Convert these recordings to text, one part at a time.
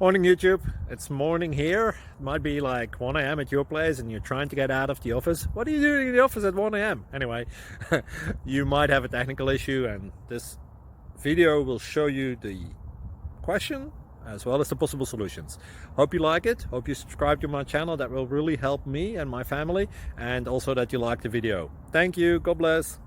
Morning YouTube, it's morning here. It might be like 1 a.m. at your place and you're trying to get out of the office. What are you doing in the office at 1 a.m.? Anyway, you might have a technical issue and this video will show you the question as well as the possible solutions. Hope you like it, hope you subscribe to my channel. That will really help me and my family, and also that you like the video. Thank you, God bless.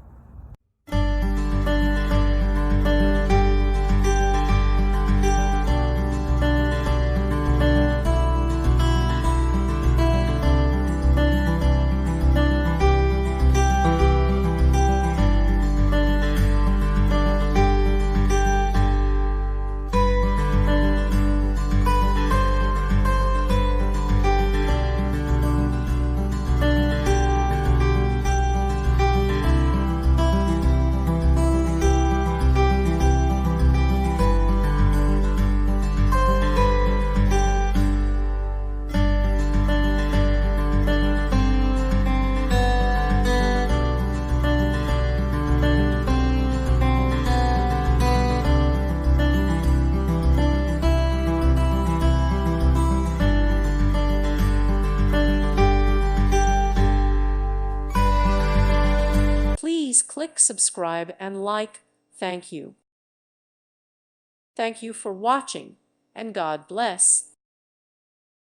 Please click subscribe and like. Thank you. Thank you for watching, and God bless.